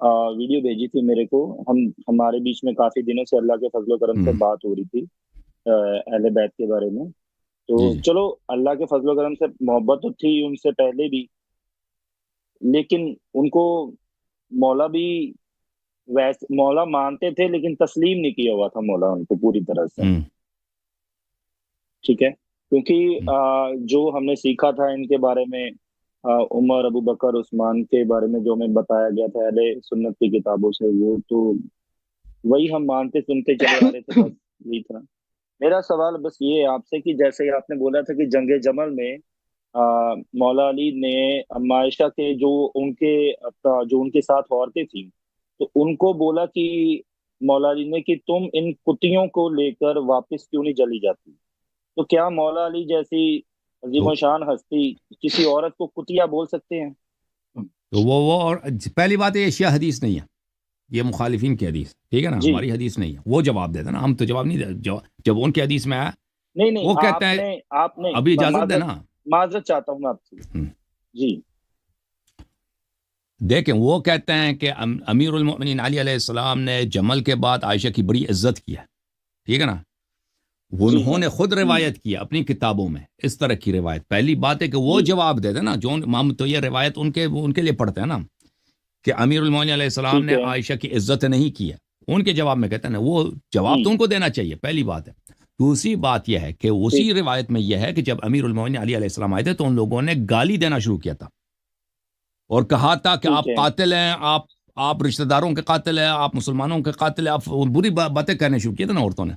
Video بھیجی تھی میرے کو. ہمارے بیچ میں کافی دنوں سے اللہ کے فضل و کرم سے بات ہو رہی تھی اہل بیت کے بارے میں. تو چلو اللہ کے فضل و کرم سے محبت تو تھی ان سے پہلے بھی, لیکن ان کو مولا بھی مولا مانتے تھے لیکن تسلیم نہیں کیا ہوا تھا مولا ان کو پوری طرح سے. ٹھیک ہے, کیونکہ جو ہم نے سیکھا تھا ان کے بارے میں عمر, ابو بکر, عثمان کے بارے میں جو ہمیں بتایا گیا تھا اہل سنت کی کتابوں سے, وہ تو وہی ہم مانتے سنتے چلے آ رہے تھے. بس یہی تھا میرا سوال. بس یہ آپ سے کہ جیسے آپ نے بولا تھا کہ جنگ جمل میں مولا علی نے اما عائشہ کے جو ان کے ساتھ عورتیں تھیں تو ان کو بولا کہ مولا علی نے کہ تم ان کتیوں کو لے کر واپس کیوں نہیں چلی جاتی. تو کیا مولا علی جیسی عظیم و شان ہستی کسی عورت کو کتیا بول سکتے ہیں؟ تو وہ اور پہلی بات یہ شیعہ حدیث نہیں ہے, یہ مخالفین کی حدیث, ٹھیک ہے نا, ہماری حدیث نہیں ہے. وہ جواب دیتے نا, ہم تو جواب نہیں دے. جب ان کی حدیث میں آیا نہیں وہ کہتے ہیں آپ نے ابھی اجازت دے نا, معذرت چاہتا ہوں آپ سے. جی دیکھیں, وہ کہتے ہیں کہ امیر المؤمنین علی علیہ السلام نے جمل کے بعد عائشہ کی بڑی عزت کی ہے, ٹھیک ہے نا. انہوں نے خود روایت کی اپنی کتابوں میں اس طرح کی روایت. پہلی بات ہے کہ وہ جواب دے دیں نا, جو امام تو یہ روایت ان کے لیے پڑھتے ہیں نا کہ امیر المؤمنین علیہ السلام نے عائشہ کی عزت نہیں کی ہے, ان کے جواب میں کہتے ہیں نا, وہ جواب تو ان کو دینا چاہیے, پہلی بات ہے. دوسری بات یہ ہے کہ اسی روایت میں یہ ہے کہ جب امیر المؤمنین علی علیہ السلام آئے تھے تو ان لوگوں نے گالی دینا شروع کیا تھا اور کہا تھا کہ آپ قاتل ہیں, آپ رشتہ داروں کے قاتل ہیں, آپ مسلمانوں کے قاتل ہیں, آپ بری باتیں کہنے شروع کیے تھے نا عورتوں نے.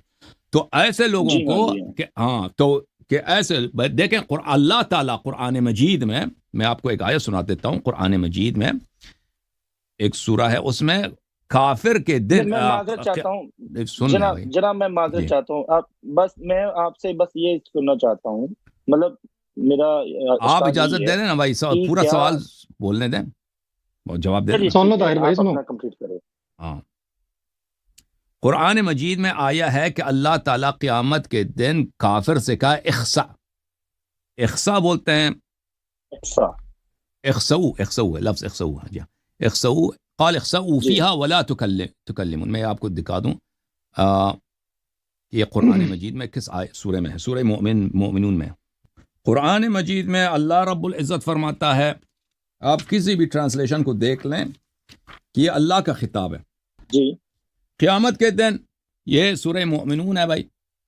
تو ایسے لوگوں کو کہ ایسے دیکھیں, اللہ تعالیٰ قرآن مجید میں آپ کو ایک آیت سنا دیتا ہوں. قرآن مجید میں ایک سورہ ہے, اس میں کافر کے دن میں معذرت چاہتا ہوں جناب, میں معذرت چاہتا ہوں. میں آپ سے بس یہ سننا چاہتا ہوں, مطلب میرا آپ اجازت دے دیں نا بھائی, پورا سوال بولنے دیں, جواب دے دیں. سن لو طاہر بھائی, سنو. کمپلیٹ کریں. ہاں, قرآن مجید میں آیا ہے کہ اللہ تعالیٰ قیامت کے دن کافر سے کہا اخسا بولتے ہیں, اخسو ہے لفظ, اخسو ہے جی, اخسو قال اخسؤوا فيها ولا تكلمون. میں آپ کو دکھا دوں یہ قرآن مجید میں کس سورہ میں ہے, سورہ مومنون میں. قرآن مجید میں اللہ رب العزت فرماتا ہے, آپ کسی بھی ٹرانسلیشن کو دیکھ لیں کہ یہ اللہ کا خطاب ہے. جی, قیامت کے دن, یہ سورہ مومنون ہے بھائی,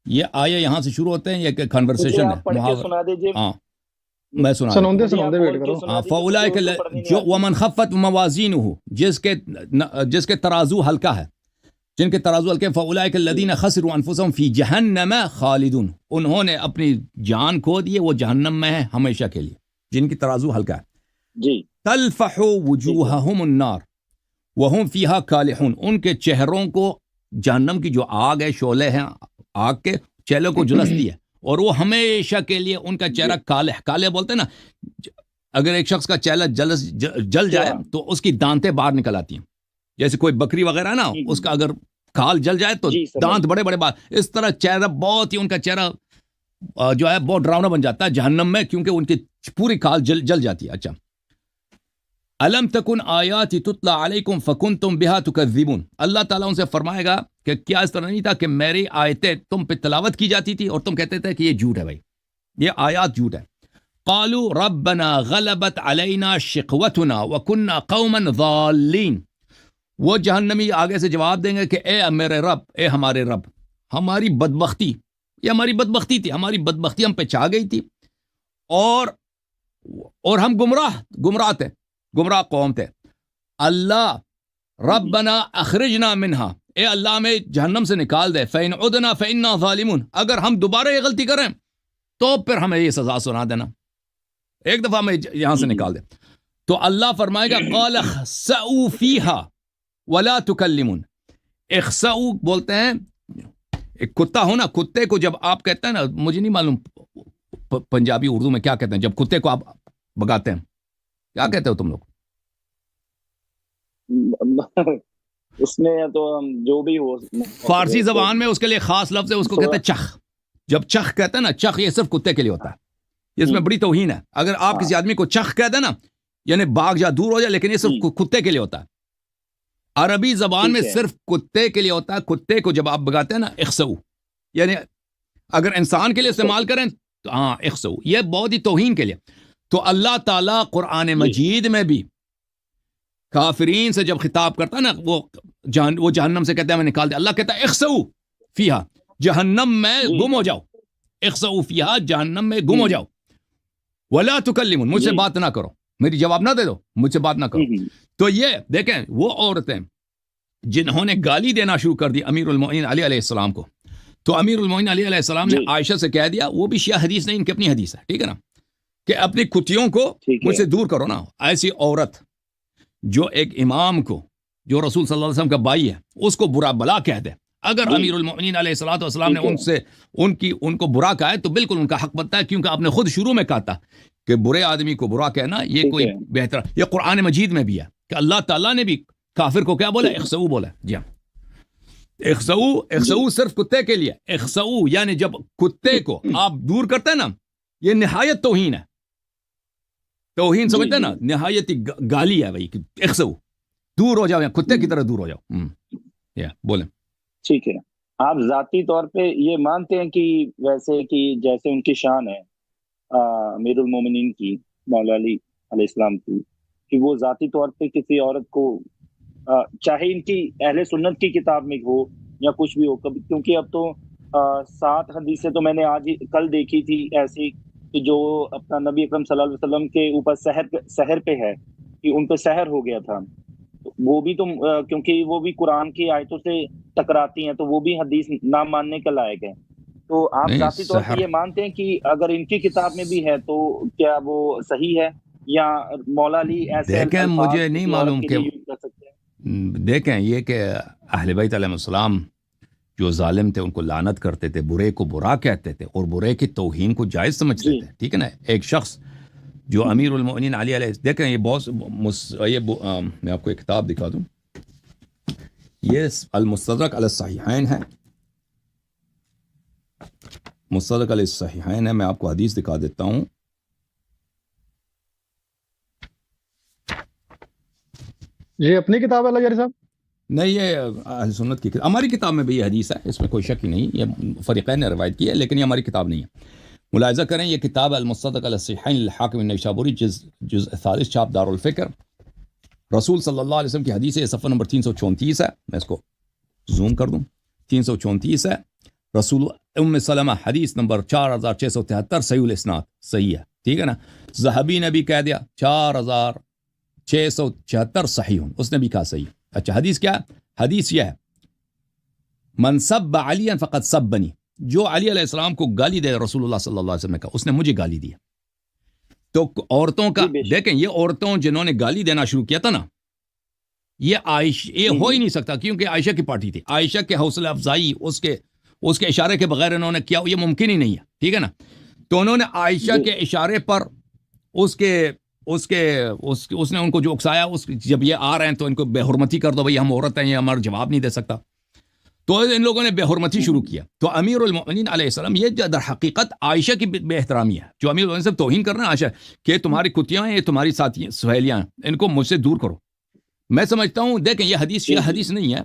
یہ آیے یہاں سے شروع ہوتے ہیں, یہ کنورسیشن ہے, سنا دیجئے. ہاں میں سناندے ویٹ کرو. فاولئک جو ومن خفت موازینہ, جس کے ترازو ہلکا ہے, جن کے ترازو ہلکے, فاولئک الذین خسروا انفسهم فی جہنم خالدون, انہوں نے اپنی جان کھو دی, وہ جہنم میں ہے ہمیشہ کے لیے, جن کی ترازو ہلکا ہے. جی, تلفح وجوہہم النار وہم فیہا کالحون, ان کے چہروں کو جہنم کی جو آگ ہے, شعلے ہیں آگ کے, چہروں کو جلستی ہے, اور وہ ہمیشہ کے لیے ان کا چہرہ کالے بولتے ہیں نا, اگر ایک شخص کا چہرہ جل جائے تو اس کی دانتیں باہر نکل آتی ہیں, جیسے کوئی بکری وغیرہ ہے نا, اس کا اگر کھال جل جائے تو دانت بڑے بڑے باہر, اس طرح چہرہ بہت ہی, ان کا چہرہ جو ہے بہت ڈراؤنا بن جاتا ہے جہنم میں, کیونکہ ان کی پوری کھال جل جاتی ہے. اچھا, الم تکن آیاتی تتلا علیکم فکنتم بہا تکذبون, اللہ تعالیٰ ان سے فرمائے گا کہ کیا اس طرح نہیں تھا کہ میری آیتیں تم پہ تلاوت کی جاتی تھی اور تم کہتے تھے کہ یہ جھوٹ ہے, بھائی یہ آیات جھوٹ ہے. قالوا ربنا غلبت علینا شقوتنا وکنا قوما ضالین, وہ جہنمی آگے سے جواب دیں گے کہ اے میرے رب, اے ہمارے رب, ہماری بدبختی, یہ ہماری بدبختی تھی, ہماری بدبختی ہم پہ چھا گئی تھی, اور ہم گمراہ تھے, گمراہ قوم تھے. اللہ ربنا اخرجنا منہا, اے اللہ ہمیں جہنم سے نکال دے, فإن عدنا فإنا ظالمون, اگر ہم دوبارہ یہ غلطی کریں تو پھر ہمیں یہ سزا سنا دینا, ایک دفعہ ہمیں یہاں سے نکال دے. تو اللہ فرمائے گا قال اخسؤوا فیہا ولا تکلمون. اخسؤ بولتے ہیں, ایک کتا ہو نا, کتے کو جب آپ کہتے ہیں نا, مجھے نہیں معلوم پنجابی اردو میں کیا کہتے ہیں جب کتے کو آپ بگاتے ہیں, کیا کہتے ہو تم لوگ؟ اس میں تو جو بھی ہو, فارسی زبان میں اس کے لیے خاص لفظ ہے, اس کو کہتے ہیں چخ. جب چخ کہتے ہیں نا, چخ یہ صرف کتے کے لیے ہوتا ہے, اس میں بڑی توہین ہے. اگر آپ کسی آدمی کو چخ کہتے ہیں نا, یعنی بھاگ جا, دور ہو جائے, لیکن یہ صرف کتے کے لیے ہوتا ہے. عربی زبان میں ٹھیک ہے صرف کتے کے لیے ہوتا ہے. کتے کو جب آپ بگاتے ہیں نا اخسو، یعنی اگر انسان کے لیے استعمال کریں تو ہاں اخسو، یہ بہت ہی توہین کے لیے. تو اللہ تعالیٰ قرآن جی مجید میں بھی کافرین سے جب خطاب کرتا ہے نا، وہ جہنم سے کہتا ہے میں نکال دیا، اللہ کہتا ہے اخسو فیہا، جہنم میں جی گم ہو جاؤ. اخسو فیہا، جہنم میں گم ہو جاؤ. ولا تکلمون، مجھ سے جی بات نہ کرو، میری جواب نہ دے دو، مجھ سے بات نہ کرو. تو یہ دیکھیں وہ عورتیں جنہوں نے گالی دینا شروع کر دی امیر المومنین علی علیہ السلام کو، تو امیر المومنین علی علیہ السلام نے جی عائشہ سے کہہ دیا، وہ بھی شیعہ حدیث نہیں، ان کی اپنی حدیث ہے، ٹھیک ہے نا، کہ اپنی کھتیوں کو ٹھیک مجھ ہے سے دور کرو نا. ایسی عورت جو ایک امام کو، جو رسول صلی اللہ علیہ وسلم کا بھائی ہے، اس کو برا بلا کہہ دے، اگر جی امیر المومنین علیہ الصلوۃ والسلام نے ٹھیک ہے ان کو برا کہا ہے تو بالکل ان کا حق بنتا ہے، کیونکہ آپ نے خود شروع میں کہا تھا کہ برے آدمی کو برا کہنا یہ ٹھیک کوئی ہے بہتر. یہ قرآن مجید میں بھی ہے کہ اللہ تعالیٰ نے بھی کافر کو کیا بولا؟ ٹھیک اخسؤ بولا. جی ہاں، اخسؤ، جی اخسؤ صرف کتے کے لیے. اخسؤ یعنی جب کتے کو آپ دور کرتے ہیں نا، یہ نہایت توہین ہے. توہین جی سمجھتے ہیں جی نا، نہایت گالی ہے بھائی. اخسؤ، دور ہو جاؤ، یا کتے کی طرح دور ہو جاؤ. یا بولیں. ٹھیک ہے. آپ ذاتی طور پہ یہ مانتے ہیں کہ ویسے کہ جیسے ان کی شان ہے امیر المومنین کی، مولا علی علیہ السلام کی، کہ وہ ذاتی طور پہ کسی عورت کو چاہے ان کی اہل سنت کی کتاب میں ہو یا کچھ بھی ہو، کبھی، کیونکہ اب تو 7 حدیثیں تو میں نے آج ہی کل دیکھی تھی ایسی، کہ جو اپنا نبی اکرم صلی اللہ علیہ وسلم کے اوپر سحر پہ ہے، کہ ان پہ سحر ہو گیا تھا. وہ بھی تو کیونکہ وہ بھی قرآن کی آیتوں سے ٹکراتی ہیں، تو وہ بھی حدیث نہ ماننے کے لائق ہے. تو آپ نہیں ذاتی طور پہ سحر، یہ مانتے ہیں کہ اگر ان کی کتاب میں بھی ہے تو کیا وہ صحیح ہے، یا مولا علی ایسے دیکھیں الفاظ مجھے نہیں کسی عورت معلوم کے کہ لیے یوز کر سکتے ہیں؟ دیکھیں یہ کہ اہل بیت علیہ السلام جو ظالم تھے ان کو لعنت کرتے تھے، برے کو برا کہتے تھے، اور برے کی توہین کو جائز سمجھتے جی تھے، ٹھیک ہے نا. ایک شخص جو امیر المؤمنین علی علیہ، دیکھیں یہ بہت میں آپ کو ایک کتاب دکھا دوں، یہ المستدرک علی الصحیحین ہے. مستدرک علی الصحیحین ہے. میں آپ کو حدیث دکھا دیتا ہوں. یہ اپنی کتاب ہے اللہ جاری صاحب؟ نہیں، یہ اہل سنت کی کتاب، ہماری کتاب میں بھی یہ حدیث ہے، اس میں کوئی شک ہی نہیں. یہ فریقین نے روایت کی ہے، لیکن یہ ہماری کتاب نہیں ہے. ملاحظہ کریں، یہ کتاب المستدرک علی الصحیحین للحاکم النیسابوری، جز ثالث، چھاپ دار الفکر. رسول صلی اللہ علیہ وسلم کی حدیث ہے، صفحہ نمبر 334 ہے. میں اس کو زوم کر دوں، 334 ہے. رسول ام سلمہ حدیث نمبر 4673، صحیح الاسناد، صحیح ہے، ٹھیک ہے نا. ذہبی نے بھی کہہ دیا 4674 صحیح، اس نے بھی کہا صحیح. اچھا، حدیث کیا ہے؟ حدیث یہ ہے، من سب علی فقط سبنی، جو علی علیہ السلام کو گالی دے، رسول اللہ صلی اللہ علیہ وسلم نے کہا اس نے مجھے گالی دی. تو عورتوں کا جی بے شک. دیکھیں، یہ عورتوں جنہوں نے گالی دینا شروع کیا تھا نا، یہ ہو ہی نہیں سکتا، کیونکہ عائشہ کی پارٹی تھی. عائشہ کے حوصلہ افزائی، اس کے اشارے کے بغیر انہوں نے کیا، یہ ممکن ہی نہیں ہے، ٹھیک ہے نا. تو انہوں نے عائشہ جی کے اشارے پر اس نے ان کو جو اکسایا، جب یہ آ رہے ہیں تو ان کو بے حرمتی کر دو، بھائی ہم عورت ہیں، یہ ہمارا جواب نہیں دے سکتا. تو ان لوگوں نے بے حرمتی شروع کیا. تو امیر المؤمنین علیہ السلام، یہ در حقیقت عائشہ کی بے احترامی ہے. جو امیر المؤمنین سے توہین کرنا ہے عائشہ، کہ تمہاری کتیاں ہیں، یہ تمہاری ساتھی سہیلیاں ہیں، ان کو مجھ سے دور کرو. میں سمجھتا ہوں، دیکھیں یہ حدیث شیعہ حدیث نہیں ہے،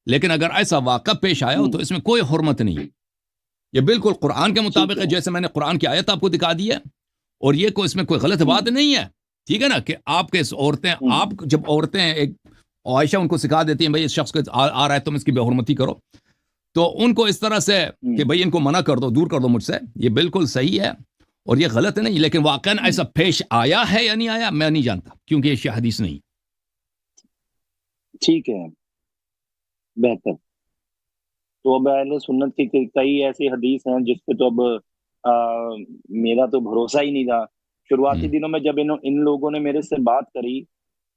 لیکن اگر ایسا واقعہ پیش آیا ہو تو اس میں کوئی حرمت نہیں ہے. یہ بالکل قرآن کے مطابق ہے، جیسے میں نے قرآن کی آیت آپ کو دکھا دی ہے، اور یہ اس میں کوئی غلط بات نہیں ہے، ٹھیک ہے نا. کہ آپ کے عورتیں، آپ جب عورتیں ایک عائشہ ان کو سکھا دیتی ہیں بھائی اس شخص کو آ رہا ہے تم اس کی بے حرمتی کرو، تو ان کو اس طرح سے کہ بھائی ان کو منع کر دو، دور کر دو مجھ سے، یہ بالکل صحیح ہے اور یہ غلط نہیں. لیکن واقعاً ایسا پیش آیا ہے یا نہیں آیا میں نہیں جانتا، کیونکہ یہ شیعہ حدیث نہیں. ٹھیک ہے، بہتر. تو اب اہل سنت کی کئی ایسی حدیث ہیں جس پہ تو اب میرا تو بھروسہ ہی نہیں تھا. شروعاتی دنوں میں جب ان لوگوں نے میرے سے بات کری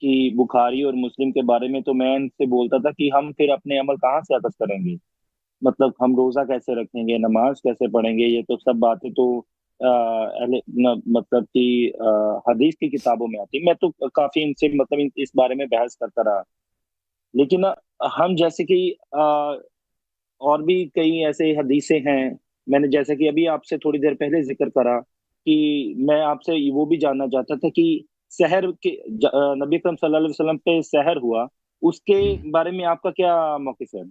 کہ بخاری اور مسلم کے بارے میں، تو میں ان سے بولتا تھا کہ ہم پھر اپنے عمل کہاں سے عکس کریں گے، مطلب ہم روزہ کیسے رکھیں گے، نماز کیسے پڑھیں گے، یہ تو سب باتیں تو مطلب کہ حدیث کی کتابوں میں آتی. میں تو کافی ان سے مطلب اس بارے میں بحث کرتا رہا. لیکن ہم جیسے کہ اور بھی کئی ایسے حدیثیں ہیں، میں نے جیسے کہ ابھی آپ سے تھوڑی دیر پہلے ذکر کرا، کہ میں آپ سے وہ بھی جاننا چاہتا تھا کہ سحر کے نبی اکرم صلی اللہ علیہ وسلم پہ سحر ہوا، اس کے بارے میں آپ کا کیا موقف ہے؟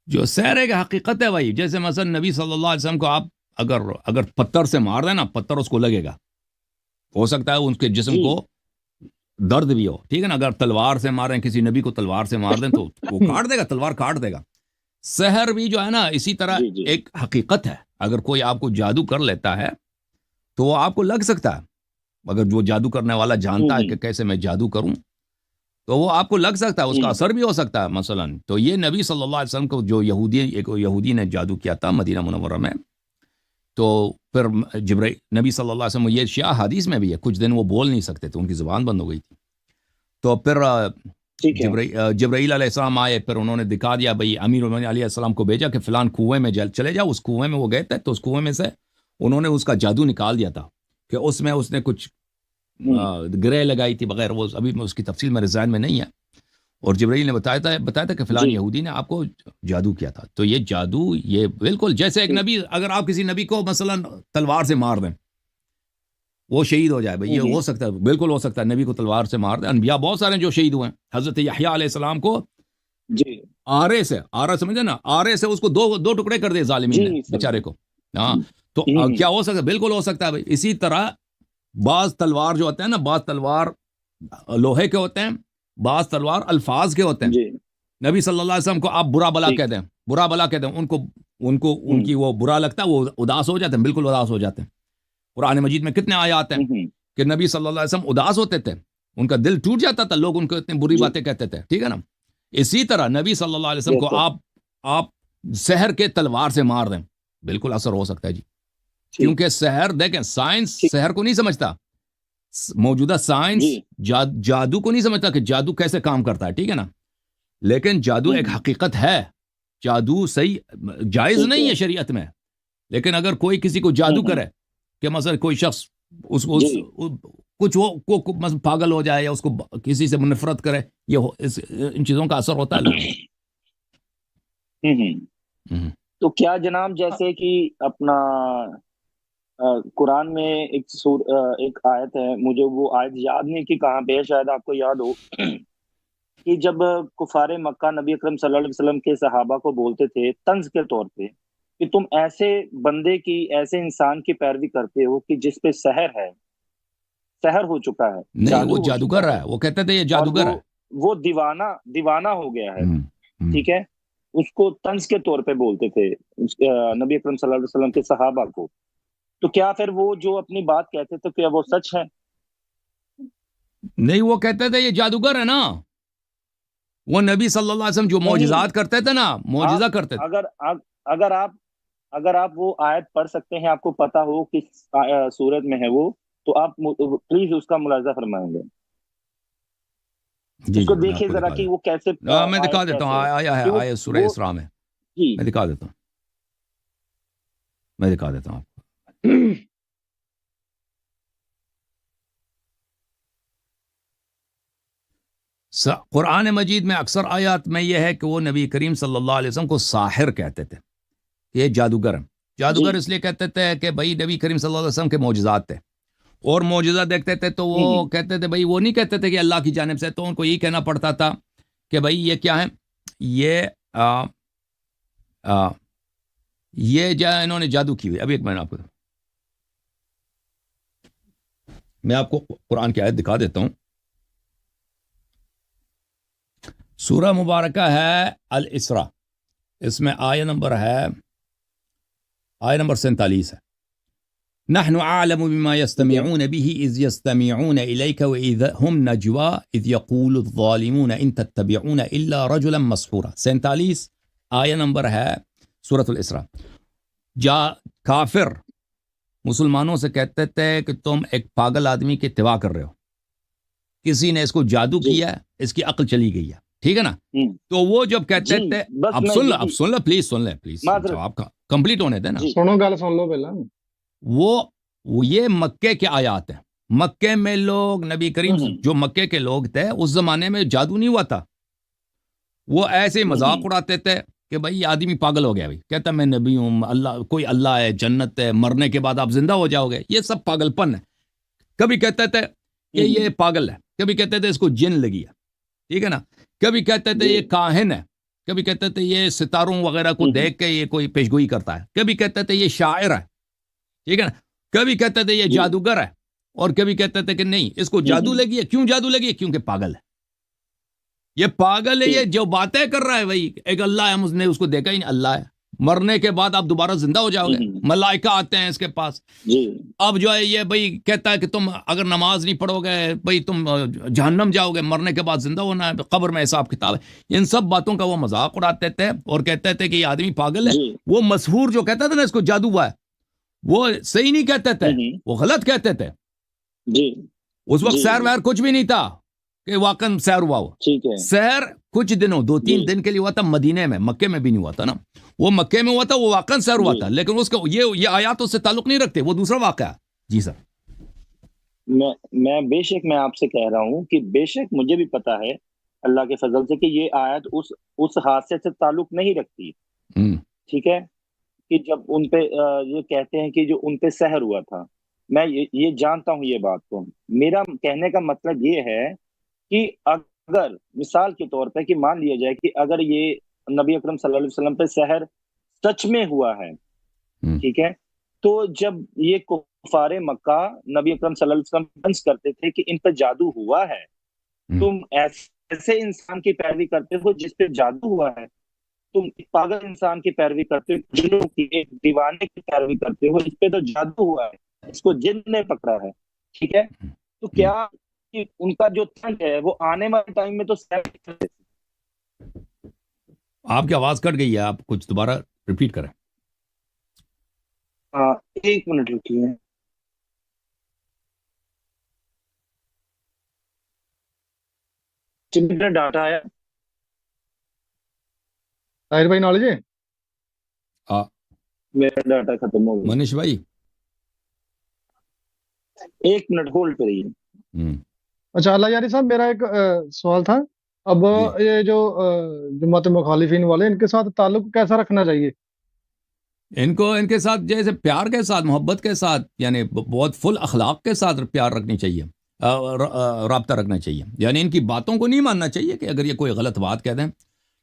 جو سحر ایک حقیقت ہے بھائی. جیسے مثلا نبی صلی اللہ علیہ وسلم کو آپ اگر پتھر سے مار دیں نا، پتھر اس کو لگے گا. ہو سکتا ہے ان کے جسم جی کو درد بھی ہو، ٹھیک ہے نا. اگر تلوار سے ماریں کسی نبی کو، تلوار سے مار دیں تو وہ کاٹ دے گا، تلوار کاٹ دے گا. سحر بھی جو ہے نا اسی طرح جی جی ایک حقیقت ہے. اگر کوئی آپ کو جادو کر لیتا ہے تو وہ آپ کو لگ سکتا ہے. اگر جو جادو کرنے والا جانتا ہے کہ کیسے میں جادو کروں تو وہ آپ کو لگ سکتا ہے، اس کا اثر بھی ہو سکتا ہے. مثلا تو یہ نبی صلی اللہ علیہ وسلم کو جو یہودی نے جادو کیا تھا مدینہ منورہ میں، تو پھر نبی صلی اللہ علیہ وسلم، یہ شیعہ حدیث میں بھی ہے، کچھ دن وہ بول نہیں سکتے تھے، ان کی زبان بند ہو گئی تھی. تو پھر جبرائیل علیہ السلام آئے، پھر انہوں نے دکھا دیا بھائی، امیر المومنین علیہ السلام کو بھیجا کہ فلان کنویں میں چلے جاؤ. اس کنویں میں وہ گئے تھے، تو اس کنویں میں سے انہوں نے اس کا جادو نکال دیا تھا کہ اس میں اس نے کچھ گرہ لگائی تھی بغیر، وہ ابھی اس کی تفصیل میرے ذہن میں نہیں ہے. اور جبرائیل نے بتایا تھا کہ فلان یہودی نے آپ کو جادو کیا تھا. تو یہ جادو، یہ بالکل جیسے ایک نبی، اگر آپ کسی نبی کو مثلا تلوار سے مار دیں وہ شہید ہو جائے، بھائی یہ ہو سکتا ہے، بالکل ہو سکتا ہے. نبی کو تلوار سے مار دیں. انبیاء بہت سارے جو شہید ہوئے ہیں. حضرت یحییٰ علیہ السلام کو آرے سمجھے نا، آرے سے اس کو دو ٹکڑے کر دے ظالمین نے بیچارے کو. ہاں، تو کیا ہو سکتا ہے؟ بالکل ہو سکتا ہے بھائی. اسی طرح بعض تلوار جو ہوتے ہیں نا، بعض تلوار لوہے کے ہوتے ہیں، بعض تلوار الفاظ کے ہوتے ہیں. نبی صلی اللہ علیہ وسلم کو آپ برا بلا کہہ دیں، ان کو ان کی وہ برا لگتا ہے، وہ اداس ہو جاتے ہیں، بالکل اداس ہو جاتے ہیں. قرآن مجید میں کتنے آیات ہیں کہ نبی صلی اللہ علیہ وسلم اداس ہوتے تھے، ان کا دل ٹوٹ جاتا تھا، لوگ ان کو اتنی بری باتیں کہتے تھے، ٹھیک ہے نا. اسی طرح نبی صلی اللہ علیہ وسلم کو آپ سحر کے تلوار سے مار دیں، بالکل اثر ہو سکتا ہے جی. کیونکہ سحر، دیکھیں، سائنس سحر کو نہیں سمجھتا، موجودہ سائنس جادو کو نہیں سمجھتا کہ جادو کیسے کام کرتا ہے، ٹھیک ہے نا. لیکن جادو ایک حقیقت ہے. جادو صحیح جائز نہیں ہے شریعت میں، لیکن اگر کوئی کسی کو جادو کرے کہ مثلا کوئی شخص کچھ مثلا پاگل ہو جائے، یا اس کو کسی سے نفرت کرے، ان چیزوں کا اثر ہوتا ہے. تو کیا جناب، جیسے کہ اپنا قرآن میں ایک آیت ہے، مجھے وہ آیت یاد نہیں کہ کہاں پہ ہے، شاید آپ کو یاد ہو، کہ جب کفار مکہ نبی اکرم صلی اللہ علیہ وسلم کے صحابہ کو بولتے تھے طنز کے طور پہ کہ تم ایسے بندے کی، ایسے انسان کی پیروی کرتے ہو کہ جس پہ سحر ہو چکا ہے، نہیں وہ جادوگر ہے، وہ کہتے تھے یہ جادوگر ہے، وہ دیوانہ ہو گیا ہے، ٹھیک ہے. اس کو طنز کے طور پہ بولتے تھے نبی اکرم صلی اللہ علیہ وسلم کے صحابہ کو. تو کیا پھر وہ جو اپنی بات کہتے تھے کیا وہ سچ ہے؟ نہیں، وہ کہتے تھے یہ جادوگر ہے نا. وہ نبی صلی اللہ علیہ وسلم جو معجزات کرتے تھے نا، معجزہ کرتے تھے. اگر آپ وہ آیت پڑھ سکتے ہیں، آپ کو پتا ہو کس صورت میں ہے وہ، تو آپ پلیز اس کا ملاحظہ فرمائیں گے. اس کو دیکھیں ذرا کہ وہ کیسے. میں دکھا دیتا ہوں، آیا سورہ اسراء میں، میں دکھا دیتا ہوں آپ کو. قرآن مجید میں اکثر آیات میں یہ ہے کہ وہ نبی کریم صلی اللہ علیہ وسلم کو ساحر کہتے تھے، یہ جادوگر ہیں. جادوگر اس لیے کہتے تھے کہ بھائی نبی کریم صلی اللہ علیہ وسلم کے معجزات تھے، اور معجزہ دیکھتے تھے تو وہ کہتے تھے بھائی، وہ نہیں کہتے تھے کہ اللہ کی جانب سے، تو ان کو یہ کہنا پڑتا تھا کہ بھائی یہ کیا ہے، یہ جو انہوں نے جادو کی ہوئی. ابھی ایک منٹ میں آپ کو قرآن کی آیت دکھا دیتا ہوں. سورہ مبارکہ ہے الاسراء، اس میں آیت نمبر 47 ہے. نحن اعلم بما يستمعون به اذ يستمعون اليك واذ هم نجوا اذ يقول الظالمون ان تتبعون الا رجلا مسحورا. 47 آیت نمبر ہے سورۃ الاسراء. کافر مسلمانوں سے کہتے تھے کہ تم ایک پاگل آدمی کی اتباع کر رہے ہو، کسی نے اس کو جادو کیا ہے، اس کی عقل چلی گئی ہے، ٹھیک ہے نا. تو وہ جب کہتے تھے، اب سن لو پلیز جواب کا کمپلیٹ ہونے دیں نا، سنو گل سن لو پہلا. وہ یہ مکے کے آیات ہیں. مکے میں لوگ، نبی کریم جو مکے کے لوگ تھے اس زمانے میں جادو نہیں ہوا تھا. وہ ایسے مذاق اڑاتے تھے کہ بھائی یہ آدمی پاگل ہو گیا، بھائی کہتا میں نبی ہوں، کوئی اللہ ہے، جنت ہے، مرنے کے بعد آپ زندہ ہو جاؤ گے. یہ سب پاگل پن ہے. کبھی کہتے تھے کہ یہ پاگل ہے، کبھی کہتے تھے اس کو جن لگی ہے، ٹھیک ہے نا. کبھی کہتے تھے یہ کاہن ہے، کبھی کہتے تھے یہ ستاروں وغیرہ کو دیکھ کے یہ کوئی پیشگوئی کرتا ہے، کبھی کہتے تھے یہ شاعر ہے، ٹھیک ہے نا، کبھی کہتے تھے یہ جادوگر ہے، اور کبھی کہتے تھے کہ نہیں اس کو جادو لگی ہے۔ کیوں جادو لگی ہے؟ کیونکہ پاگل ہے، یہ پاگل ہے، یہ جو باتیں کر رہا ہے وہی ایک اللہ ہے، ہم نے اس کو دیکھا ہی نہیں، اللہ ہے، مرنے کے بعد آپ دوبارہ زندہ ہو جاؤ گے، ملائکہ آتے ہیں اس کے پاس۔ اب جو ہے یہ بھائی کہتا ہے کہ تم اگر نماز نہیں پڑھو گے بھائی تم جہنم جاؤ گے، مرنے کے بعد زندہ ہونا ہے، قبر میں حساب کتاب ہے۔ ان سب باتوں کا وہ مذاق اڑاتے تھے اور کہتے تھے کہ یہ آدمی پاگل ہے۔ وہ مسحور جو کہتا تھا نا اس کو جادو ہوا ہے، وہ صحیح نہیں کہتے تھے، وہ غلط کہتے تھے۔ اس وقت سحر وحر کچھ بھی نہیں تھا کہ واقعا سحر ہوا ہو۔ سحر کچھ دنوں 2-3 دن کے لیے ہوا تھا مدینے میں، مکے میں بھی نہیں ہوا تھا نا، وہ مکے میں ہوا تھا، وہ واقعا سحر ہوا تھا، لیکن اس کا یہ آیات اس سے تعلق نہیں رکھتے، وہ دوسرا واقعہ ہے۔ جی سر، میں بے شک میں آپ سے کہہ رہا ہوں کہ بے شک مجھے بھی پتا ہے اللہ کے فضل سے کہ یہ آیت اس حادثے سے تعلق نہیں رکھتی، ٹھیک ہے، کہ جب ان پہ یہ کہتے ہیں کہ جو ان پہ سحر ہوا تھا، میں یہ جانتا ہوں یہ بات کو۔ میرا کہنے کا مطلب یہ ہے کہ اگر مثال کے طور پہ کہ مان لیا جائے کہ اگر یہ نبی اکرم صلی اللہ علیہ وسلم پہ سحر سچ میں ہوا ہے، ٹھیک ہے، تو جب یہ کفار مکہ نبی اکرم صلی اللہ علیہ وسلم بنس کرتے تھے کہ ان پہ جادو ہوا ہے، تم ایسے انسان کی پیروی کرتے ہو جس پہ جادو ہوا ہے، تم ایک پاگل انسان کی پیروی کرتے ہو، جنوں کی، ایک دیوانے کی پیروی کرتے ہو، اس پہ تو جادو ہوا ہے، اس کو جن نے پکڑا ہے، ٹھیک ہے، تو کیا ان کا جو تھنک ہے وہ آنے والے ٹائم میں تو آپ کی آواز کٹ گئی ہے، آپ کچھ دوبارہ ریپیٹ کریں۔ ایک منٹ رکیے، میرا ڈاٹا آیا، طاہر بھائی نالج ہے، میرا ڈاٹا ختم ہو گیا، منیش بھائی ایک منٹ ہولڈ پہ رہیے۔ اچھا اللہ یاری صاحب، میرا ایک سوال تھا، اب یہ جو جماعت مخالفین والے ان کے ساتھ تعلق کیسا رکھنا چاہیے؟ ان کو ان کے ساتھ جیسے پیار کے ساتھ، محبت کے ساتھ، یعنی بہت فل اخلاق کے ساتھ پیار رکھنی چاہیے، رابطہ رکھنا چاہیے، یعنی ان کی باتوں کو نہیں ماننا چاہیے کہ اگر یہ کوئی غلط بات کہہ دیں،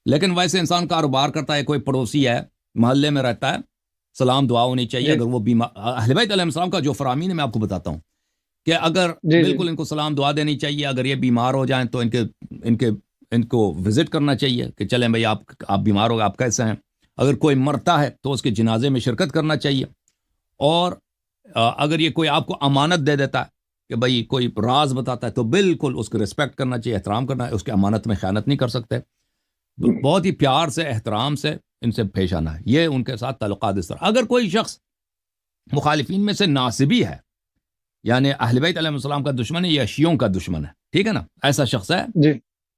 لیکن ویسے انسان کاروبار کرتا ہے، کوئی پڑوسی ہے، محلے میں رہتا ہے، سلام دعا ہونی چاہیے۔ اگر وہ بیمار، اہل بیت علیہ السلام کا جو فرامین ہے میں آپ کو بتاتا ہوں کہ اگر بالکل ان کو سلام دعا دینی چاہیے، اگر یہ بیمار ہو جائیں تو ان کو وزٹ کرنا چاہیے کہ چلیں بھائی آپ بیمار ہو گئے، آپ کیسے ہیں، اگر کوئی مرتا ہے تو اس کے جنازے میں شرکت کرنا چاہیے، اور اگر یہ کوئی آپ کو امانت دے دیتا ہے کہ بھائی کوئی راز بتاتا ہے تو بالکل اس کو رسپیکٹ کرنا چاہیے، احترام کرنا ہے، اس کے امانت میں خیانت نہیں کر سکتے، بہت ہی پیار سے، احترام سے ان سے پیش آنا ہے، یہ ان کے ساتھ تعلقات اس طرح۔ اگر کوئی شخص مخالفین میں سے ناصبی ہے، یعنی اہل بیت علیہ السلام کا دشمن ہے یا شیعوں کا دشمن ہے، ٹھیک ہے نا، ایسا شخص ہے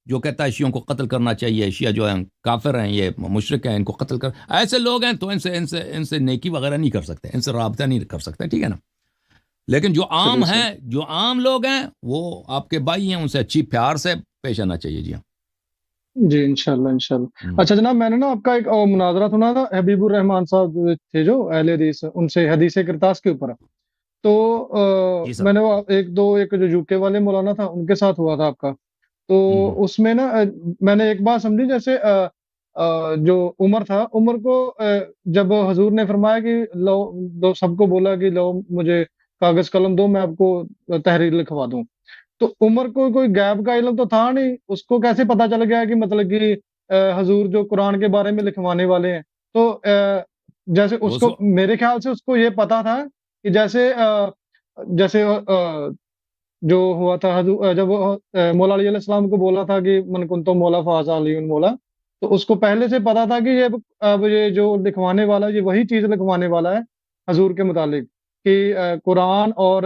جو کہتا ہے شیعوں کو قتل کرنا چاہیے، شیعہ جو ہیں کافر ہیں، یہ مشرک ہیں، ان کو قتل کر، ایسے لوگ ہیں تو ان سے نیکی وغیرہ نہیں کر سکتے، ان سے رابطہ نہیں کر سکتے، ٹھیک ہے نا۔ لیکن جو عام ہیں، جو عام لوگ ہیں، وہ آپ کے بھائی ہیں، ان سے اچھی پیار سے پیش آنا چاہیے۔ جی ہاں جی انشاءاللہ انشاءاللہ۔ اچھا جناب، میں نے نا آپ کا ایک مناظرہ سنا تھا، حبیب الرحمان صاحب تھے جو اہل حدیث، ان سے حدیث کرتاس کے اوپر، تو میں نے ایک جو یوکے والے مولانا تھا ان کے ساتھ ہوا تھا آپ کا، تو اس میں نا میں نے ایک بات سمجھی، جیسے جو عمر تھا، عمر کو جب حضور نے فرمایا کہ لو سب کو بولا کہ لو مجھے کاغذ قلم دو، میں آپ کو تحریر لکھوا دوں، تو عمر کو کوئی غیب کا علم تو تھا نہیں، اس کو کیسے پتا چل گیا کہ مطلب کہ حضور جو قرآن کے بارے میں لکھوانے والے ہیں؟ تو جیسے اس کو میرے خیال سے اس کو یہ پتا تھا کہ جیسے جو ہوا تھا جب مولا علیہ السلام کو بولا تھا کہ من کنتم مولا فہذا علی مولا، تو اس کو پہلے سے پتا تھا کہ یہ جو لکھوانے والا، یہ وہی چیز لکھوانے والا ہے حضور کے متعلق، کہ قرآن اور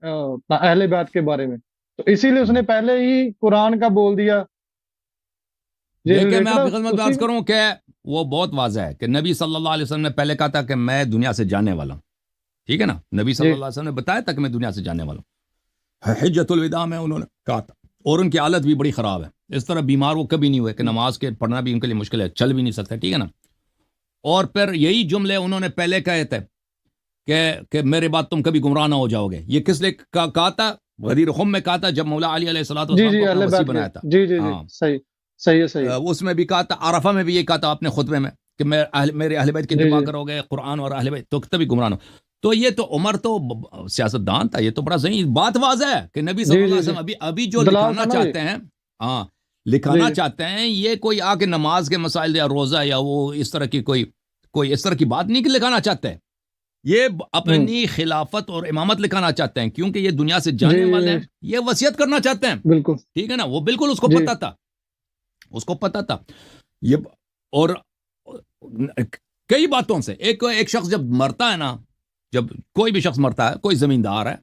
اہل بیت کے بارے میں، تو اسی لیے اس نے پہلے ہی قرآن کا بول دیا۔ لیکن میں آپ کی خدمت عرض کروں کہ وہ بہت واضح ہے کہ نبی صلی اللہ علیہ وسلم نے پہلے کہا تھا کہ میں دنیا سے جانے والا ہوں، ٹھیک ہے نا، نبی صلی اللہ علیہ وسلم نے بتایا تھا کہ میں دنیا سے جانے والا ہوں، حجۃ الوداع میں انہوں نے کہا تھا، اور ان کی حالت بھی بڑی خراب ہے، اس طرح بیمار وہ کبھی نہیں ہوئے کہ نماز کے پڑھنا بھی ان کے لیے مشکل ہے، چل بھی نہیں سکتے، ٹھیک ہے نا، اور پھر یہی جملے انہوں نے پہلے کہے تھے کہ میرے بعد تم کبھی گمراہ نہ ہو جاؤ گے، یہ کس لیے کہا تھا؟ غدیر خم میں کہا تھا جب مولا علی علیہ الصلوۃ والسلام کو اپنا وصی بنایا تھا۔ جی صحیح۔ صحیح ہے صحیح ہے اس میں بھی کہا تھا، عرفہ میں بھی یہ کہا تھا اپنے خطبے میں کہ میرے اہل بیت کی جی اتباع جی کرو گے، قرآن اور اہل بیت تو تبھی گمراہ ہو۔ تو یہ تو عمر تو سیاست دان تھا، یہ تو بڑا صحیح بات واضح ہے کہ نبی صلی جی اللہ جی علیہ جی وسلم ابھی جو دلال لکھانا تھا نا یہ چاہتے ہیں، ہاں جی لکھانا جی چاہتے ہیں، یہ کوئی آ کے نماز کے مسائل یا روزہ یا وہ اس طرح کی کوئی اس طرح کی بات نہیں کہ لکھانا چاہتے ہیں، یہ ہوں اپنی خلافت اور امامت لکھانا چاہتے ہیں، کیونکہ یہ دنیا سے جی جانے جی والے ہیں، جی یہ وصیت کرنا چاہتے ہیں، بالکل ٹھیک ہے نا، وہ بالکل اس کو جی پتا تھا، اس کو پتا تھا یہ۔ اور کئی باتوں سے ایک شخص جب مرتا ہے نا، جب کوئی بھی شخص مرتا ہے، کوئی زمیندار ہے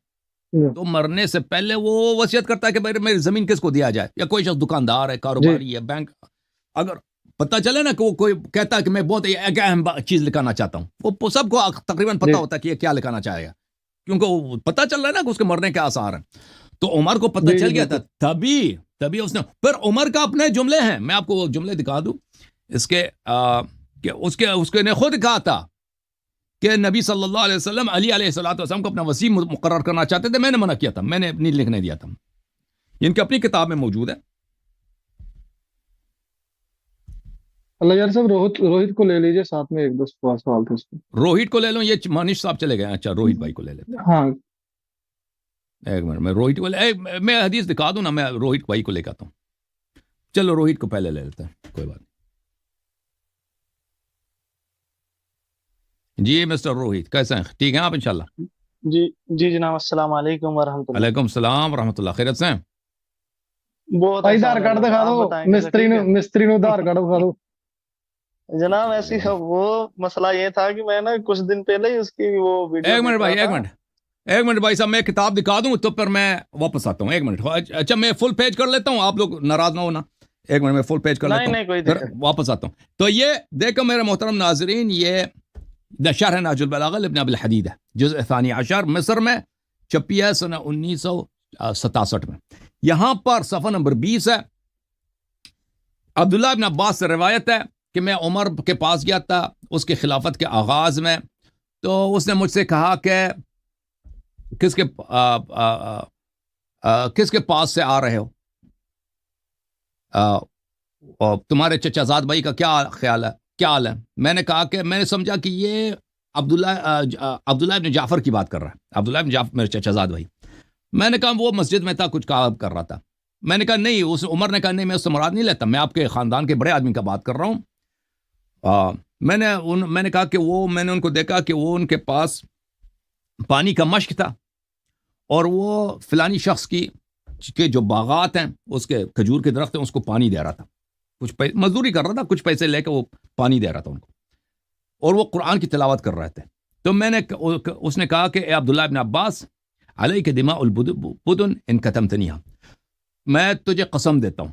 جی تو مرنے سے پہلے وہ وصیت کرتا ہے کہ میری زمین کس کو دیا جائے، یا کوئی شخص دکاندار ہے، جی کاروباری ہے، بینک، اگر پتہ چلے نا کہ وہ کوئی کہتا ہے کہ میں بہت ایک اہم چیز لکھانا چاہتا ہوں، وہ سب کو تقریباً پتہ جی ہوتا ہے کہ یہ کیا لکھانا چاہے گا، کیونکہ وہ پتہ چل رہا ہے نا کہ اس کے مرنے کے آثار ہیں۔ تو عمر کو پتہ جی جی چل گیا تھا، بالکل تبھی اس نے، پھر عمر کا اپنے جملے ہیں، میں آپ کو وہ جملے دکھا دوں اس کے کہ اس کے نے خود کہا تھا کہ نبی صلی اللہ علیہ وسلم علی علیہ الصلوۃ والسلام کو اپنا وصی مقرر کرنا چاہتے تھے، میں نے منع کیا تھا، میں نے نہیں لکھنے دیا تھا، ان کی اپنی کتاب میں موجود ہے۔ اللہ یار صاحب روہت کو لے لیجیے ساتھ میں، ایک دو سوال تھے اس کو روہت کو لے لوں، یہ مانش صاحب چلے گئے، اچھا روہت بھائی کو لے لیتے ہاں ہیں، ایک منٹ میں روہت کو میں حدیث دکھا دوں نا، میں روہت بھائی کو لے کے آتا ہوں، چلو روہت کو پہلے لے لیتے ہیں، کوئی بات نہیں۔ جی مسٹر روہت کیسے ہیں؟ ٹھیک ہیں آپ انشاءاللہ؟ جی جی جناب، السلام علیکم ورحمۃ اللہ۔ علیکم السلام ورحمۃ اللہ، خیریت سے ہیں؟ بہت بھائی احسان آدھار ہے کارڈ اللہ کا، دکھا آپ دو، بتائیں کیسے ٹھیک ہے؟ مستری نو آدھار کارڈ دکھا دو جناب ایسی وہ مسئلہ یہ تھا کہ میں نا کچھ دن پہلے ہی اس کی وہ ویڈیو ایک منٹ دیکھ بھائی، رہا تھا۔ ایک منٹ بھائی صاحب، میں کتاب دکھا دوں تو پھر میں واپس آتا ہوں، ایک منٹ، اچھا میں فل پیج کر لیتا ہوں، آپ لوگ ناراض نہ ہونا، ایک منٹ میں فل پیج کر لیتا نہیں ہوں، نہیں کوئی پھر دقت واپس آتا ہوں۔ تو یہ دیکھو میرے محترم ناظرین، یہ شرح نہج البلاغہ لابن ابی الحدید ہے، جزء ثانی عشر، مصر میں چھپی ہے سنہ 1967 میں، یہاں پر صفحہ نمبر 20 ہے۔ عبداللہ ابن عباس سے روایت ہے کہ میں عمر کے پاس گیا تھا اس کے خلافت کے آغاز میں، تو اس نے مجھ سے کہا کہ کس کے پاس سے آ رہے ہو، تمہارے چچا زاد بھائی کا کیا خیال ہے، کیا حال ہے؟ میں نے کہا کہ میں نے سمجھا کہ یہ عبداللہ ابن جعفر کی بات کر رہا ہے، عبداللہ ابن جعفر میرے چچا زاد بھائی۔ میں نے کہا وہ مسجد میں تھا، کچھ کام کر رہا تھا۔ میں نے کہا نہیں، اس عمر نے کہا نہیں، میں اس سے مراد نہیں لیتا، میں آپ کے خاندان کے بڑے آدمی کا بات کر رہا ہوں۔ میں نے کہا کہ میں نے ان کو دیکھا کہ وہ ان کے پاس پانی کا مشک تھا، اور وہ فلانی شخص کے جو باغات ہیں، اس کے کھجور کے درخت ہیں، اس کو پانی دے رہا تھا، کچھ مزدوری کر رہا تھا، کچھ پیسے لے کے وہ پانی دے رہا تھا ان کو، اور وہ قرآن کی تلاوت کر رہے تھے۔ تو اس نے کہا کہ اے عبداللہ ابن عباس، علیک دماء البدن ان کتمتنیہا، میں تجھے قسم دیتا ہوں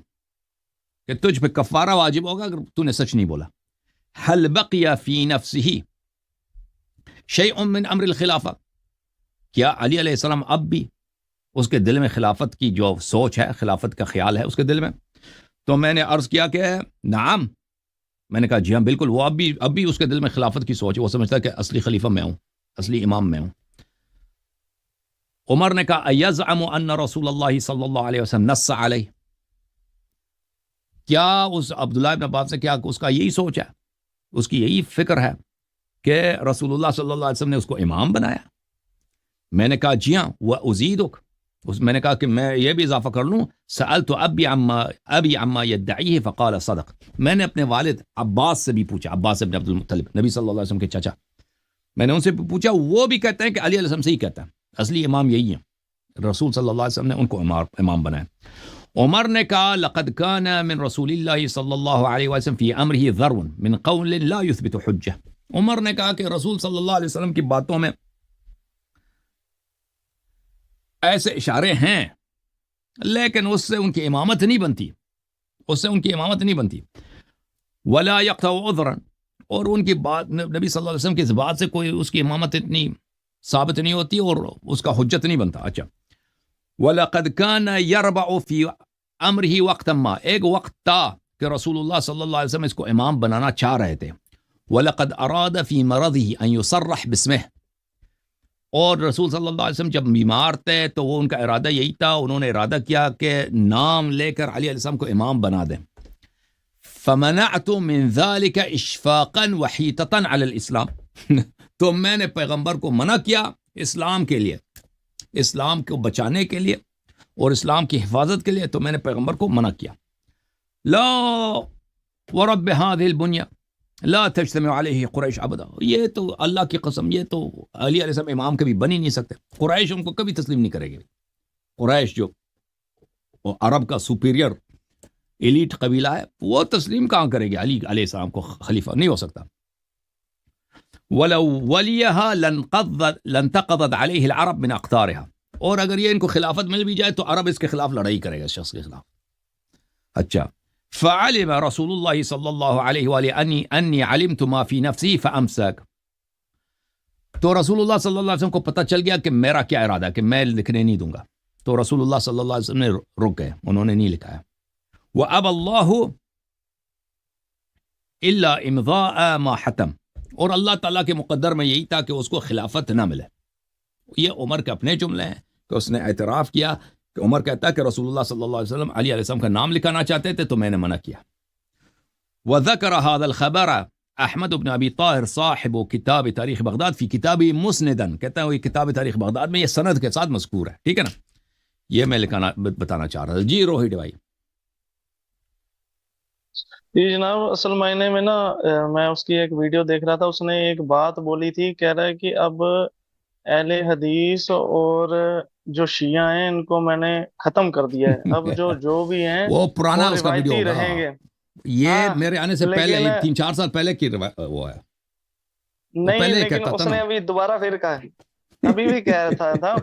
کہ تجھ پہ کفارہ واجب ہوگا اگر تو نے سچ نہیں بولا۔ حل بقی فی نفسہ شیء من امر الخلافہ، کیا علی علیہ السلام اب بھی اس کے دل میں خلافت کی جو سوچ ہے، خلافت کا خیال ہے اس کے دل میں؟ تو میں نے عرض کیا کہ نعم، میں نے کہا جی ہاں بالکل، وہ اب بھی اس کے دل میں خلافت کی سوچ ہے، وہ سمجھتا ہے کہ اصلی خلیفہ میں ہوں، اصلی امام میں ہوں۔ عمر نے کہا ایزعم ان رسول اللہ صلی اللہ علیہ وسلم نص علیہ، کیا اس عبداللہ ابن عباس نے کیا اس کا یہی سوچ ہے، اس کی یہی فکر ہے کہ رسول اللہ صلی اللہ علیہ وسلم نے اس کو امام بنایا؟ میں نے کہا جی ہاں، وازیدک، میں نے کہا کہ میں یہ بھی اضافہ کر لوں، سألت ابی عما یدعیہ فقال صدق، میں نے اپنے والد عباس سے بھی پوچھا، عباس ابن عبد المطلب، نبی صلی اللہ علیہ وسلم کے چچا، میں نے ان سے پوچھا، وہ بھی کہتے ہیں کہ علی علیہ السلام سے ہی کہتا ہے، اصلی امام یہی ہے، رسول صلی اللہ علیہ وسلم نے ان کو امام بنایا۔ عمر نے کہا لقد كان من رسول اللہ صلی اللہ علیہ وسلم فی امرہ ذرو من قول لا یثبت حجہ، عمر نے کہا کہ رسول صلی اللہ علیہ وسلم کی باتوں میں ایسے اشارے ہیں، لیکن اس سے ان کی امامت نہیں بنتی، ولا یقطع عذرا، اور ان کی بات نبی صلی اللہ علیہ وسلم کی اس بات سے کوئی اس کی امامت اتنی ثابت نہیں ہوتی اور اس کا حجت نہیں بنتا۔ اچھا، وَلَقَدْ كَانَ يَرْبَعُ فِي أَمْرِهِ وَقْتًا مَا، ایک وقت تھا کہ رسول اللہ صلی اللہ علیہ وسلم اس کو امام بنانا چاہ رہے تھے۔ وَلَقَدْ أَرَادَ فِي مَرَضِهِ أَن يُصَرَّحْ بِاسْمِهِ، اور رسول صلی اللہ علیہ وسلم جب بیمار تھے تو ان کا ارادہ یہی تھا، انہوں نے ارادہ کیا کہ نام لے کر علی علیہ السلام کو امام بنا دیں۔ فمنعت من ذلك اشفاقا وحیطتا علی الاسلام تو میں نے پیغمبر کو منع کیا اسلام کے لیے، اسلام کو بچانے کے لیے اور اسلام کی حفاظت کے لیے، تو میں نے پیغمبر کو منع کیا. لا ورب هذه البنية لا تجتمع عليه قریش ابدا، یہ تو اللہ کی قسم، یہ تو علی علیہ السلام امام کبھی بن ہی نہیں سکتے. قریش ان کو کبھی تسلیم نہیں کرے گی. قریش جو عرب کا سپیریئر ایلیٹ قبیلہ ہے، وہ تسلیم کہاں کرے گی علی علیہ السلام کو خلیفہ؟ نہیں ہو سکتا. وَلَوْ وَلِيَهَا لَانْتَقَضَتْ عَلَيْهِ الْعَرَبْ مِنْ أَقْطَارِهَا، اور اگر یہ ان کو خلافت مل بھی جائے تو عرب اس کے خلاف لڑائی کرے گا، اس شخص کے خلاف. اچھا، فَعَلِمَ رسول اللہ صلی اللہ علیہ وآلہ أَنِّي عَلِمْتُ مَا فِي نَفْسِي فَأَمْسَكْ، تو رسول اللہ صلی اللہ علیہ وسلم کو پتہ چل گیا کہ میرا کیا ارادہ ہے، کہ میں لکھنے نہیں دوں گا. تو رسول اللہ صلی اللہ علیہ وسلم نے رک گئے، انہوں نے نہیں لکھایا. وَأَبَى اللَّهُ إِلَّا إِمْضَاءَ مَا حَتَمَ، اور اللہ تعالیٰ کے مقدر میں یہی تھا کہ اس کو خلافت نہ ملے. یہ عمر کے اپنے جملے ہیں کہ اس نے اعتراف کیا کہ عمر کہتا ہے کہ رسول اللہ صلی اللہ علیہ وسلم علی علیہ السلام کا نام لکھانا چاہتے تھے تو میں نے منع کیا. وَذَكَرَ هَذَا الْخَبَرَ احمد بن ابی طاہر صاحب کتاب تاریخ بغداد فی کتاب مسندن، کہتا ہے وہ کتاب تاریخ بغداد میں یہ سند کے ساتھ مذکور ہے. ٹھیک ہے نا، یہ میں بتانا چاہ رہا تھا. جی روہٹ بھائی. جی جناب، اصل معنی میں نا میں اس کی ایک ویڈیو دیکھ رہا تھا، اس نے ایک بات بولی تھی، کہہ رہا ہے کہ اب اہل حدیث اور جو شیعہ ہیں ان کو میں نے ختم کر دیا ہے، اب جو بھی ہیں وہ پرانا اس کا ویڈیو روایتی ہوگا. رہیں گے. یہ میرے آنے سے پہلے لیکن 3-4 سال پہلے کی وہ ہے. نہیں، پہلے لیکن کہتا اس تھا نے نا. ابھی دوبارہ پھر کہا ہے، ابھی بھی کہہ رہا تھا.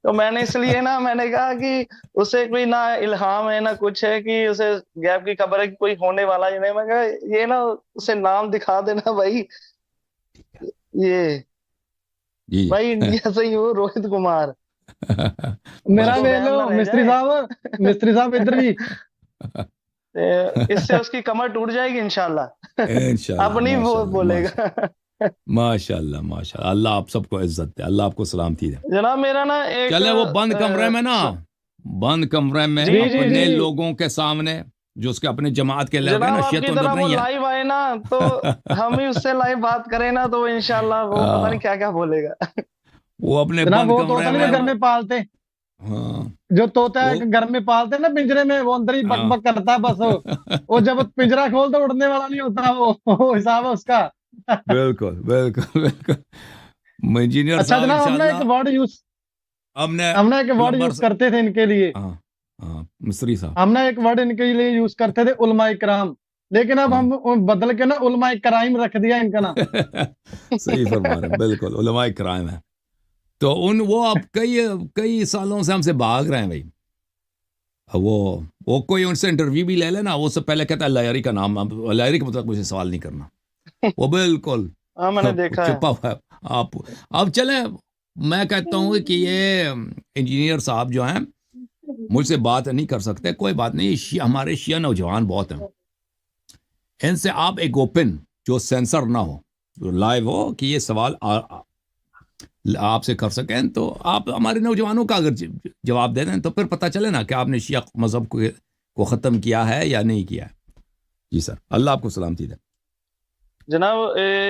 تو میں نے اس لیے نا میں نے کہا کہ اسے کوئی نہ الہام ہے نہ کچھ ہے کہ اسے غیب کی خبر ہے کہ کوئی ہونے والا ہی نہیں. میں کہا یہ نا اسے نام دکھا دینا بھائی، یہ جی بھائی انڈیا سے ہی ہو، روہت کمار. میرا لے لو مستری صاحب ادھر بھی. اس سے اس کی کمر ٹوٹ جائے گی انشاءاللہ. انشاءاللہ. اب نہیں وہ بولے گا. ماشاء اللہ ماشاء اللہ، اللہ آپ سب کو عزت دے، اللہ آپ کو سلامتی دے. جناب میرا نا ایک چلے وہ بند کمرے میں نا، بند کمرے میں جی، جی، اپنے جی. لوگوں کے سامنے جو اس کے اپنے جماعت کے لوگ ہیں جناب نا، آپ کی شیعہ تو طرف وہ نہیں ہے. لائیو آئے نا تو ہم ہی اس سے لائیو بات کریں نا تو انشاءاللہ وہ پتہ نہیں کیا کیا بولے گا. وہ اپنے جناب بند وہ کمرے طوطا نہیں جو گھر میں. میں پالتے، ہاں جو طوطا گھر میں پالتے نا پنجرے میں، وہ اندر ہی بک بک کرتا ہے بس. وہ جب پنجرا کھول تو اڑنے والا نہیں ہوتا، وہ حساب ہے اس کا. بالکل بالکل بالکل. انجینئر اچھا صاحب جناب، ہم نے ایک انشاءاللہ ورڈ یوز ہم نے ایک ورڈ یوز کرتے تھے ان کے لیے، ہاں مصری صاحب ہم نے ایک ورڈ ان کے لیے یوز کرتے تھے علماء کرام، لیکن اب ہم بدل کے نا علماء کرائم رکھ دیا ان کا نام. صحیح فرما رہے ہیں، بالکل علماء کرام ہیں. تو وہ اب کئی سالوں سے ہم سے بھاگ رہے ہیں بھائی. وہ کوئی ان سے انٹرویو بھی لے لے نا، وہ سے پہلے کہتا ہے لائری کا نام، لائری کے مطلب مجھے سوال نہیں کرنا. وہ بالکل میں نے دیکھا چھپا ہوا ہے. آپ اب چلیں، میں کہتا ہوں کہ یہ انجینئر صاحب جو ہیں مجھ سے بات نہیں کر سکتے، کوئی بات نہیں. ہمارے شیعہ نوجوان بہت ہیں، ان سے آپ ایک اوپن جو سینسر نہ ہو، جو لائیو ہو کہ یہ سوال آپ سے کر سکیں، تو آپ ہمارے نوجوانوں کا اگر جواب دے دیں تو پھر پتہ چلے نا کہ آپ نے شیعہ مذہب کو ختم کیا ہے یا نہیں کیا ہے. جی سر، اللہ آپ کو سلامتی دے. جناب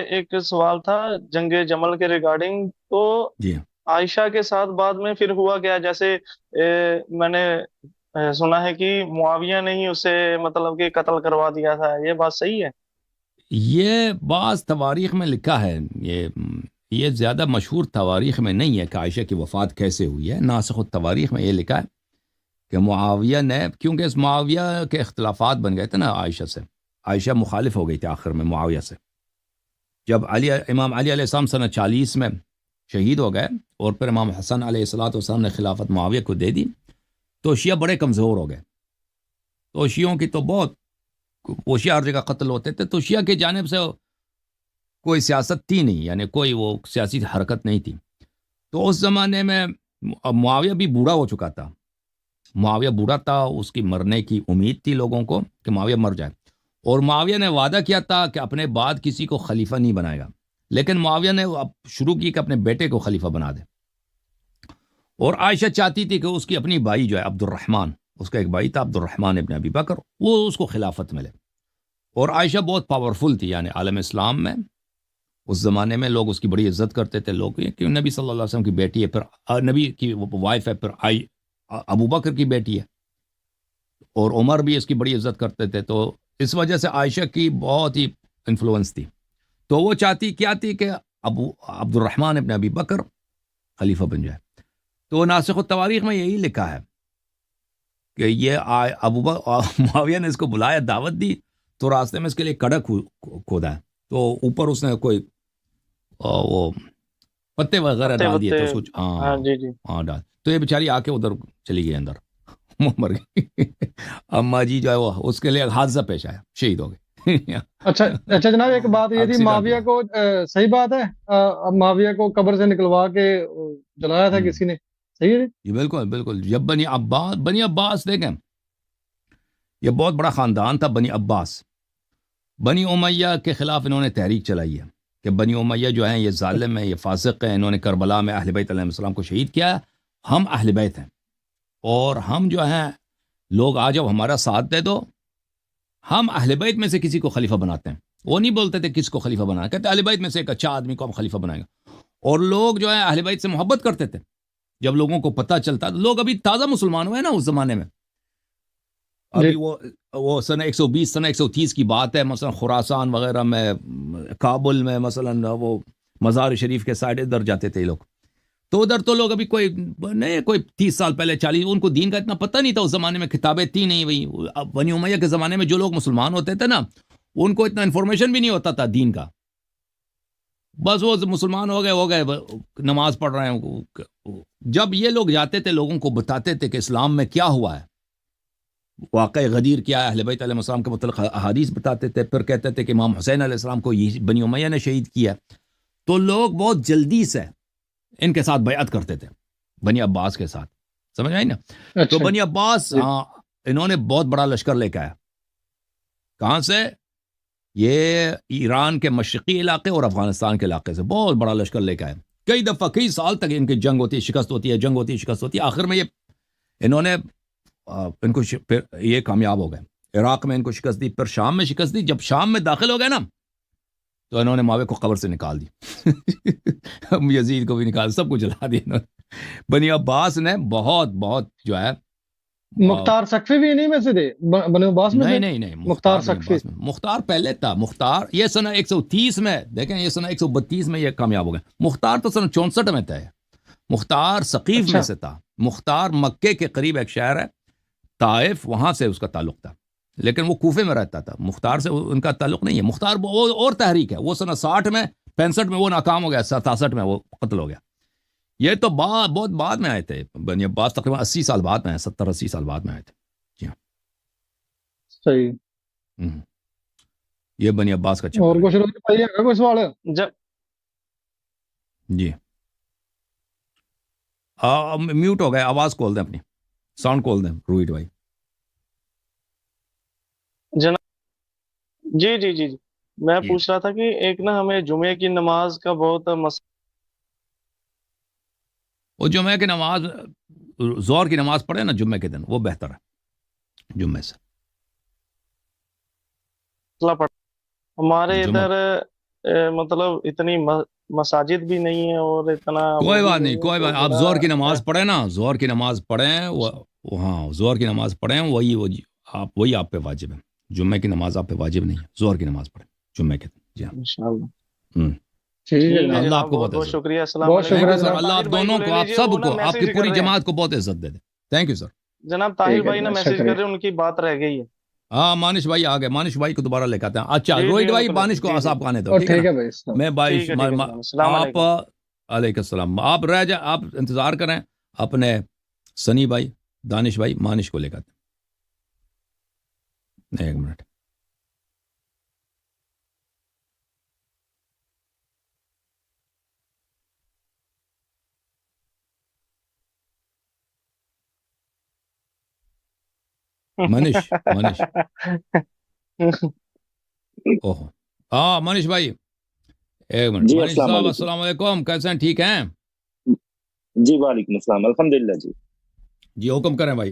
ایک سوال تھا جنگ جمل کے ریگارڈنگ. تو جی عائشہ کے ساتھ بعد میں پھر ہوا کیا؟ جیسے میں نے سنا ہے کہ معاویہ نے ہی اسے مطلب کہ قتل کروا دیا تھا، یہ بات صحیح ہے؟ یہ بعض تواریخ میں لکھا ہے، یہ زیادہ مشہور تواریخ میں نہیں ہے کہ عائشہ کی وفات کیسے ہوئی ہے. ناسخ التواریخ میں یہ لکھا ہے کہ معاویہ نے، کیونکہ اس معاویہ کے اختلافات بن گئے تھے نا عائشہ سے، عائشہ مخالف ہو گئی تھی آخر میں معاویہ سے. جب امام علی علیہ السلام سنہ 40 میں شہید ہو گئے اور پھر امام حسن علیہ السلام نے خلافت معاویہ کو دے دی، تو شیعہ بڑے کمزور ہو گئے. تو شیعوں کی تو بہت، وہ شیعہ ہر جگہ قتل ہوتے تھے، تو شیعہ کی جانب سے کوئی سیاست تھی نہیں، یعنی کوئی وہ سیاسی حرکت نہیں تھی. تو اس زمانے میں معاویہ بھی بوڑھا ہو چکا تھا، معاویہ بوڑھا تھا، اس کی مرنے کی امید تھی لوگوں کو کہ معاویہ مر جائے، اور معاویہ نے وعدہ کیا تھا کہ اپنے بعد کسی کو خلیفہ نہیں بنائے گا. لیکن معاویہ نے اب شروع کی کہ اپنے بیٹے کو خلیفہ بنا دے. اور عائشہ چاہتی تھی کہ اس کی اپنی بھائی جو ہے عبد الرحمن، اس کا ایک بھائی تھا عبد الرحمن ابن ابی بکر، وہ اس کو خلافت ملے. اور عائشہ بہت پاورفل تھی، یعنی عالم اسلام میں اس زمانے میں لوگ اس کی بڑی عزت کرتے تھے، لوگ کہ نبی صلی اللہ علیہ وسلم کی بیٹی ہے، پھر نبی کی وائف ہے، پھر ابو بکر کی بیٹی ہے، اور عمر بھی اس کی بڑی عزت کرتے تھے، تو اس وجہ سے عائشہ کی بہت ہی انفلوئنس تھی. تو وہ چاہتی کیا تھی کہ ابو عبد الرحمن ابن ابی بکر خلیفہ بن جائے. تو ناسخ التواریخ میں یہی لکھا ہے کہ یہ معاویہ نے اس کو بلایا، دعوت دی، تو راستے میں اس کے لیے کڑک کھودا ہے، تو اوپر اس نے کوئی وہ پتے وغیرہ ڈال دیے، تو اس کو ہاں ڈال، تو یہ بیچاری آ کے ادھر چلی گئی اندر، مر گئی. اما جی جو ہے وہ اس کے لیے حادثہ پیش آیا، شہید ہو گئے. اچھا جناب، ایک بات یہ تھی، معاویہ کو صحیح بات ہے معاویہ کو قبر سے نکلوا کے جلایا تھا کسی نے، صحیح ہے جی؟ بالکل بالکل. جب بنی عباس دیکھیں، یہ بہت بڑا خاندان تھا بنی عباس. بنی امیہ کے خلاف انہوں نے تحریک چلائی ہے کہ بنی امیہ جو ہیں یہ ظالم ہیں، یہ فاسق ہیں، انہوں نے کربلا میں اہل بیت علیہ السلام کو شہید کیا. ہم اہل بیت ہیں اور ہم جو ہیں لوگ آ جاؤ ہمارا ساتھ دے دو، ہم اہل بیت میں سے کسی کو خلیفہ بناتے ہیں. وہ نہیں بولتے تھے کس کو خلیفہ بنانا، کہتے اہل بیت میں سے ایک اچھا آدمی کو ہم خلیفہ بنائیں گے. اور لوگ جو ہے اہل بیت سے محبت کرتے تھے. جب لوگوں کو پتہ چلتا، لوگ ابھی تازہ مسلمان ہوئے نا اس زمانے میں، ابھی وہ سن 120 سن 130 کی بات ہے، مثلا خراسان وغیرہ میں، کابل میں مثلا وہ مزار شریف کے سائڈ ادھر جاتے تھے لوگ، تو ادھر تو لوگ ابھی کوئی 30 سال پہلے 40، ان کو دین کا اتنا پتہ نہیں تھا اس زمانے میں، کتابیں تھی نہیں. وہی بنی امیہ کے زمانے میں جو لوگ مسلمان ہوتے تھے نا، ان کو اتنا انفارمیشن بھی نہیں ہوتا تھا دین کا، بس وہ مسلمان ہو گئے نماز پڑھ رہے ہیں. جب یہ لوگ جاتے تھے لوگوں کو بتاتے تھے کہ اسلام میں کیا ہوا ہے، واقع غدیر کیا ہے، اہل بیت علیہ السلام کے متعلق احادیث بتاتے تھے، پھر کہتے تھے کہ امام حسین علیہ السلام کو یہ بنی امیہ نے شہید کیا، تو لوگ بہت جلدی سے ان کے ساتھ بیعت کرتے تھے، بنی عباس کے ساتھ. سمجھ آئی نا؟ تو بنی عباس انہوں نے بہت بڑا لشکر لے کے آیا. کہاں سے؟ یہ ایران کے مشرقی علاقے اور افغانستان کے علاقے سے بہت بڑا لشکر لے کے آئے. کئی دفعہ کئی سال تک ان کی جنگ ہوتی ہے، شکست ہوتی ہے، جنگ ہوتی ہے، شکست ہوتی ہے. آخر میں انہوں نے ان کو یہ کامیاب ہو گئے. عراق میں ان کو شکست دی، پھر شام میں شکست دی. جب شام میں داخل ہو گئے نا، تو انہوں نے معاویہ کو قبر سے نکال دی، یزید کو بھی نکال، سب کو جلا دیا انہوں نے. بنی عباس نے بہت جو ہے. مختار سقفی بھی نہیں میں سے تھے بنی عباس میں؟ نہیں مختار سقفی، مختار پہلے تھا. مختار یہ سنہ 130 میں، دیکھیں یہ سنہ 132 میں یہ کامیاب ہو گئے. مختار تو سنہ 64 میں تھا. مختار ثقیف میں سے تھا. مختار مکے کے قریب ایک شہر ہے طائف، وہاں سے اس کا تعلق تھا، لیکن وہ کوفے میں رہتا تھا. مختار سے ان کا تعلق نہیں ہے. مختار وہ اور تحریک ہے، وہ سنہ 60 میں 65 میں وہ ناکام ہو گیا، 67 میں وہ قتل ہو گیا. یہ تو بہت بعد میں آئے تھے. بنی عباس تقریباً 80 سال بعد میں آئے، 70-80 سال بعد میں آئے تھے. جی ہاں صحیح. یہ بنی عباس کا چکر. اور کوئی سوال ہے؟ جی میوٹ ہو گئے، آواز کھول دیں اپنی، ساؤنڈ کھول دیں روہیت بھائی. جناب جی میں پوچھ رہا تھا کہ ایک نا ہمیں جمعے کی نماز کا بہت وہ جمعہ کی نماز، ظہر کی نماز پڑھے نا جمعے کے دن، وہ بہتر ہے جمعے سے. ہمارے ادھر مطلب اتنی مساجد بھی نہیں ہے اور اتنا کوئی بات نہیں، کوئی بات. آپ ظہر کی نماز پڑھیں نا، ظہر کی نماز پڑھیں، ہاں ظہر کی نماز پڑھیں، وہی آپ پہ واجب ہے. جمعے کی نماز آپ پہ واجب نہیں ہے، ظہر کی نماز پڑھیں جمعے کے دن. جی ہاں انشاءاللہ. اللہ آپ کو بہت شکریہ. بہت شکریہ سر. اللہ آپ دونوں کو، آپ سب کو، آپ کی پوری جماعت کو بہت عزت دے دے. Thank you sir. جناب طاہر بھائی نے میسج کر رہے ہیں، ان کی بات رہ گئی ہے. ہاں مانش بھائی آ گئے، مانش بھائی کو دوبارہ لے کے آتے ہیں. اچھا روہیت بھائی مانش کو صاحب کو آنے دو. ٹھیک ہے بھائی. میں بھائی آپ علیکم السلام، آپ رہ جائیں، آپ انتظار کریں اپنے سنی بھائی، دانش بھائی، مانش کو لے کے آتے ہیں. ایک منٹ. منش اوہ ہاں منش بھائی ایک منٹ. جی منش صاحب السلام علیکم، کیسے ہیں؟ ٹھیک ہیں؟ جی وعلیکم السلام، الحمدللہ. جی حکم کریں بھائی.